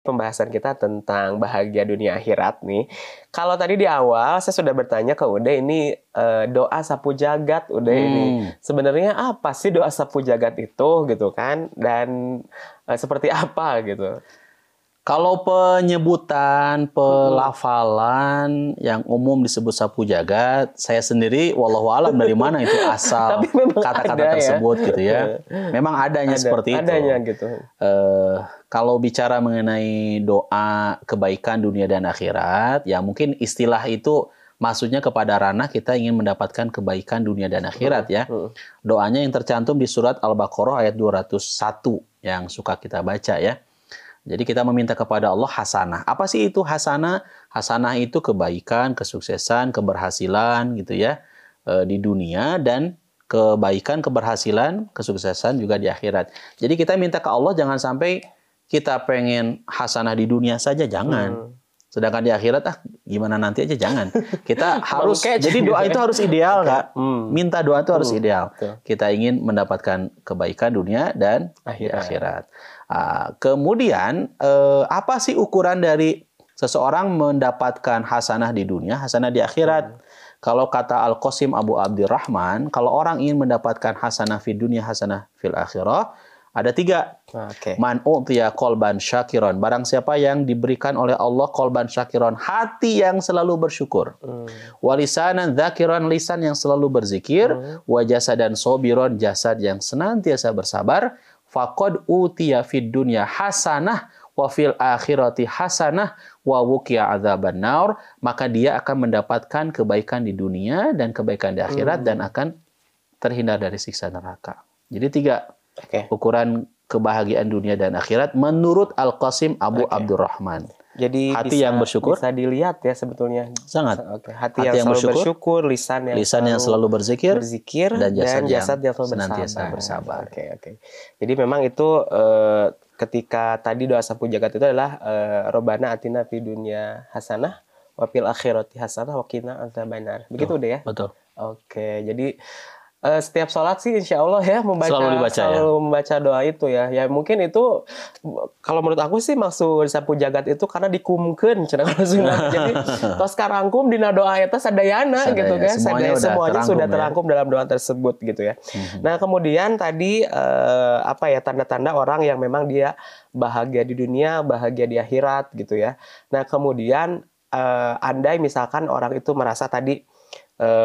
pembahasan kita tentang bahagia dunia akhirat nih. Kalau tadi di awal saya sudah bertanya ke Ude ini doa sapu jagat, Ude ini sebenarnya apa sih doa sapu jagat itu gitu kan? Dan seperti apa gitu? Kalau penyebutan, pelafalan yang umum disebut sapu jagat, saya sendiri wallahu alam dari mana itu asal kata-kata tersebut ya? Gitu ya. Memang adanya seperti itu. Adanya gitu. Kalau bicara mengenai doa kebaikan dunia dan akhirat, ya mungkin istilah itu maksudnya kepada ranah kita ingin mendapatkan kebaikan dunia dan akhirat ya. Doanya yang tercantum di surat Al-Baqarah ayat 201 yang suka kita baca ya. Jadi kita meminta kepada Allah hasanah. Apa sih itu hasanah? Hasanah itu kebaikan, kesuksesan, keberhasilan gitu ya di dunia, dan kebaikan, keberhasilan, kesuksesan juga di akhirat. Jadi kita minta ke Allah jangan sampai kita pengen hasanah di dunia saja, jangan. Sedangkan di akhirat gimana nanti aja, jangan. Kita harus jadi doa itu harus ideal, Kak. Minta doa itu harus ideal. Kita ingin mendapatkan kebaikan dunia dan akhirat. Kemudian apa sih ukuran dari seseorang mendapatkan hasanah di dunia, hasanah di akhirat? Kalau kata Al-Qasim Abu Abdurrahman, kalau orang ingin mendapatkan hasanah fid dunia, hasanah fil akhirah, ada 3. Man u'tiya qalban syakiron. Barang siapa yang diberikan oleh Allah qalban syakiron, hati yang selalu bersyukur. Wa lisanan dzakiron, lisan yang selalu berzikir. Wa jasadan sobiron, jasad yang senantiasa bersabar. Faqad utiya fid dunya hasanah wa fil akhirati hasanah wa wuqiya adzaban nar. Maka dia akan mendapatkan kebaikan di dunia dan kebaikan di akhirat dan akan terhindar dari siksa neraka. Jadi 3 ukuran kebahagiaan dunia dan akhirat menurut Al-Qasim Abu Abdurrahman. Jadi hati yang bersyukur, bisa dilihat ya sebetulnya. Sangat. Hati yang selalu bersyukur, lisan yang selalu berzikir, dan jasad yang selalu senantiasa bersabar. Jadi memang itu ketika tadi doa sapu jagat itu adalah Robbana atina fid dunya hasanah wa fil akhirati hasanah wa qina adzabannar. Begitu deh ya. Betul. Jadi setiap sholat sih insya Allah ya selalu membaca doa itu ya. Ya mungkin itu kalau menurut aku sih maksud sapu jagat itu karena dikumkeun cenah kalau sunat. Jadi tos karangkum dina doa eta sadayana gitu kan. Semuanya sudah terangkum dalam doa tersebut gitu ya. Nah, kemudian tadi tanda-tanda orang yang memang dia bahagia di dunia, bahagia di akhirat gitu ya. Nah, kemudian andai misalkan orang itu merasa tadi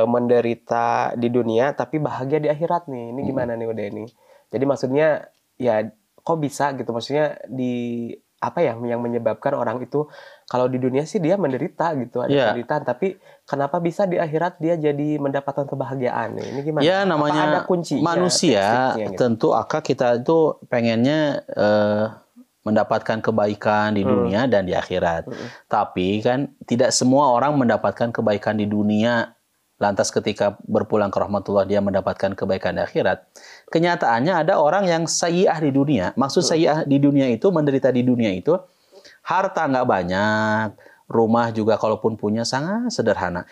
menderita di dunia tapi bahagia di akhirat nih. Ini gimana nih udah ini? Jadi maksudnya ya kok bisa gitu, maksudnya di apa ya yang menyebabkan orang itu kalau di dunia sih dia menderita gitu, ada penderitaan, tapi kenapa bisa di akhirat dia jadi mendapatkan kebahagiaan nih? Ini gimana? Ya namanya ada kuncinya, manusia gitu? Tentu kita itu pengennya mendapatkan kebaikan di dunia dan di akhirat. Tapi kan tidak semua orang mendapatkan kebaikan di dunia lantas ketika berpulang ke rahmatullah dia mendapatkan kebaikan di akhirat. Kenyataannya ada orang yang sayyi'ah di dunia. Maksud sayyi'ah di dunia itu, menderita di dunia itu, harta nggak banyak, rumah juga kalaupun punya sangat sederhana.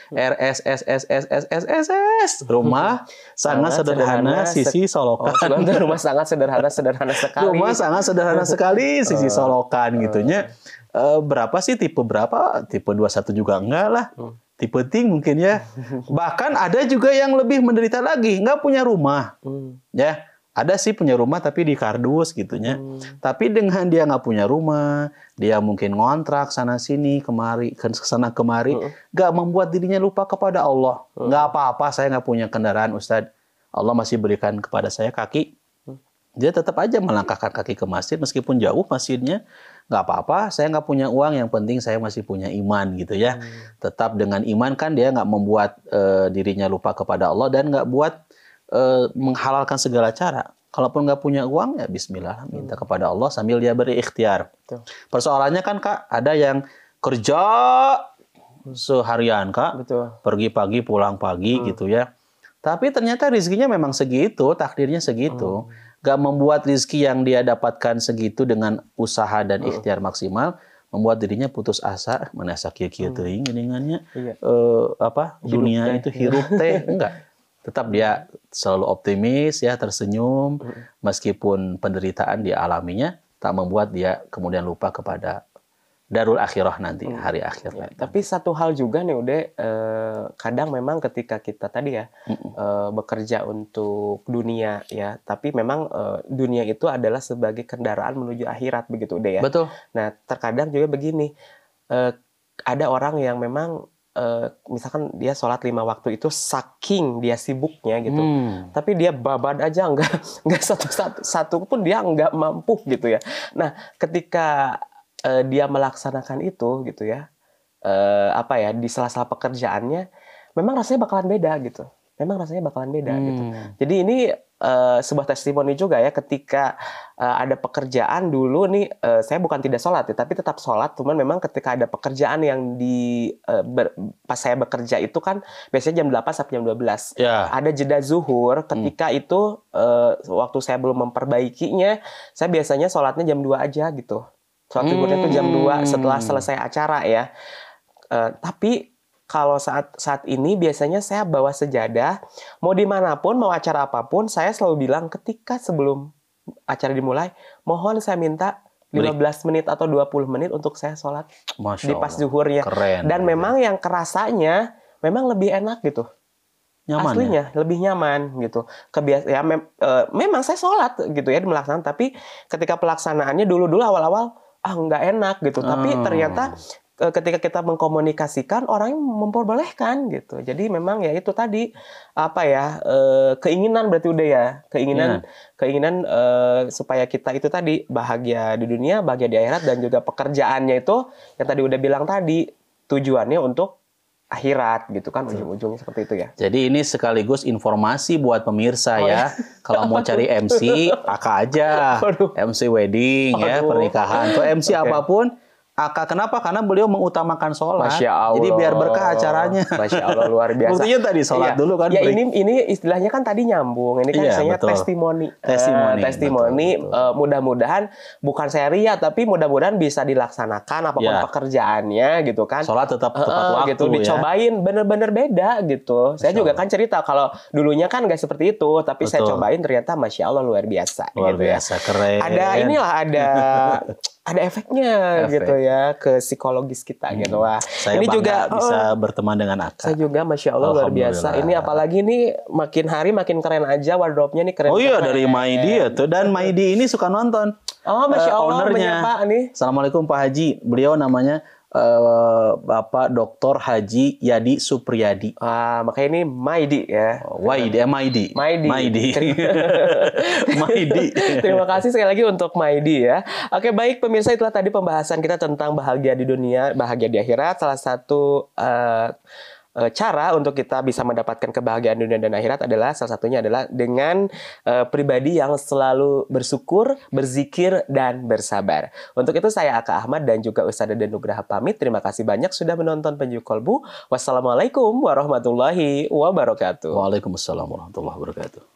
Rumah sangat sederhana, sisi solokan. Rumah sangat sederhana sekali. Rumah sangat sederhana sekali, sisi solokan gitunya. Berapa sih tipe berapa? Tipe 21 juga enggak lah. Tipe ting mungkin ya. Bahkan ada juga yang lebih menderita lagi, nggak punya rumah. Ya, ada sih punya rumah tapi di kardus gitunya. Tapi dengan dia nggak punya rumah, dia mungkin ngontrak sana sini kemari, kesana kemari, nggak membuat dirinya lupa kepada Allah. Nggak apa-apa, saya nggak punya kendaraan, Ustadz. Allah masih berikan kepada saya kaki. Dia tetap aja melangkahkan kaki ke masjid meskipun jauh masjidnya. Nggak apa-apa, saya nggak punya uang, yang penting saya masih punya iman gitu ya. Tetap dengan iman kan dia nggak membuat dirinya lupa kepada Allah dan nggak buat menghalalkan segala cara. Kalaupun nggak punya uang ya bismillah, minta kepada Allah sambil dia berikhtiar. Persoalannya kan Kak, ada yang kerja seharian Kak, pergi pagi pulang pagi gitu ya. Tapi ternyata rezekinya memang segitu, takdirnya segitu. Gak membuat rezeki yang dia dapatkan segitu dengan usaha dan ikhtiar maksimal, membuat dirinya putus asa, mana sakit teuing geuningannya. Dunia itu hirup teh enggak. Tetap dia selalu optimis ya, tersenyum meskipun penderitaan dialaminya tak membuat dia kemudian lupa kepada darul akhirah nanti, hari akhir. Ya, tapi satu hal juga nih Ude, kadang memang ketika kita tadi ya bekerja untuk dunia ya, tapi memang dunia itu adalah sebagai kendaraan menuju akhirat begitu Ude ya. Betul. Nah terkadang juga begini, ada orang yang memang misalkan dia sholat 5 waktu itu saking dia sibuknya gitu, tapi dia babat aja nggak satu pun dia nggak mampu gitu ya. Nah ketika dia melaksanakan itu gitu ya, di sela-sela pekerjaannya, memang rasanya bakalan beda gitu. Gitu. Jadi ini sebuah testimoni juga ya, ketika ada pekerjaan dulu nih, saya bukan tidak sholat ya, tapi tetap sholat, cuman memang ketika ada pekerjaan yang pas saya bekerja itu kan biasanya jam 8 sampai jam 12. Ya. Ada jeda zuhur, ketika itu waktu saya belum memperbaikinya, saya biasanya sholatnya jam 2 aja gitu. Sholat zuhurnya itu jam 2 setelah selesai acara ya. Tapi kalau saat ini biasanya saya bawa sejadah, mau dimanapun, mau acara apapun, saya selalu bilang ketika sebelum acara dimulai, mohon saya minta 15 menit atau 20 menit untuk saya sholat di pas zuhurnya. Keren. Dan memang yang kerasanya memang lebih enak gitu. Nyaman, aslinya ya? Lebih nyaman gitu. Memang saya sholat gitu ya melaksanakan, tapi ketika pelaksanaannya dulu awal-awal nggak enak gitu. Tapi ternyata ketika kita mengkomunikasikan, orang memperbolehkan gitu. Jadi memang ya itu tadi keinginan berarti udah ya, keinginan supaya kita itu tadi bahagia di dunia, bahagia di akhirat, dan juga pekerjaannya itu yang tadi udah bilang tadi tujuannya untuk akhirat gitu kan, ujung-ujungnya seperti itu ya. Jadi ini sekaligus informasi buat pemirsa ya. Kalau mau cari MC, Aka aja. MC wedding ya, pernikahan. Atau MC apapun, Aka. Kenapa? Karena beliau mengutamakan sholat. Masya Allah. Jadi biar berkah acaranya. Masya Allah, luar biasa. Buktinya tadi sholat dulu kan. Ya ini istilahnya kan tadi nyambung. Ini kan misalnya testimoni. Betul. Mudah-mudahan bukan saya ria, tapi mudah-mudahan bisa dilaksanakan apapun pekerjaannya gitu kan. Sholat tetap tepat waktu gitu, dicobain bener-bener beda gitu. Saya juga kan cerita kalau dulunya kan nggak seperti itu, tapi saya cobain ternyata Masya Allah luar biasa. Luar biasa, keren. Ada efeknya gitu ya ke psikologis kita gitu. Wah, saya ini juga bisa berteman dengan Aka. Saya juga Masya Allah luar biasa. Ini apalagi nih makin hari makin keren aja, wardrobe-nya nih keren. Oh iya, dari Maidi ya tuh. Dan Maidi ini suka nonton. Oh Masya Allah, ownernya. Pak nih. Assalamualaikum Pak Haji. Beliau namanya Bapak Dr. Haji Yadi Supriyadi. Makanya ini Maidi ya. Maidi. Terima kasih sekali lagi untuk Maidi ya. Oke, baik pemirsa, itulah tadi pembahasan kita tentang bahagia di dunia, bahagia di akhirat. Salah satu cara untuk kita bisa mendapatkan kebahagiaan dunia dan akhirat adalah salah satunya adalah dengan pribadi yang selalu bersyukur, berzikir, dan bersabar. Untuk itu saya Aka Ahmad dan juga Ustaz Dadan Nugraha pamit. Terima kasih banyak sudah menonton Penyejuk Kolbu. Wassalamualaikum warahmatullahi wabarakatuh. Waalaikumsalam warahmatullahi wabarakatuh.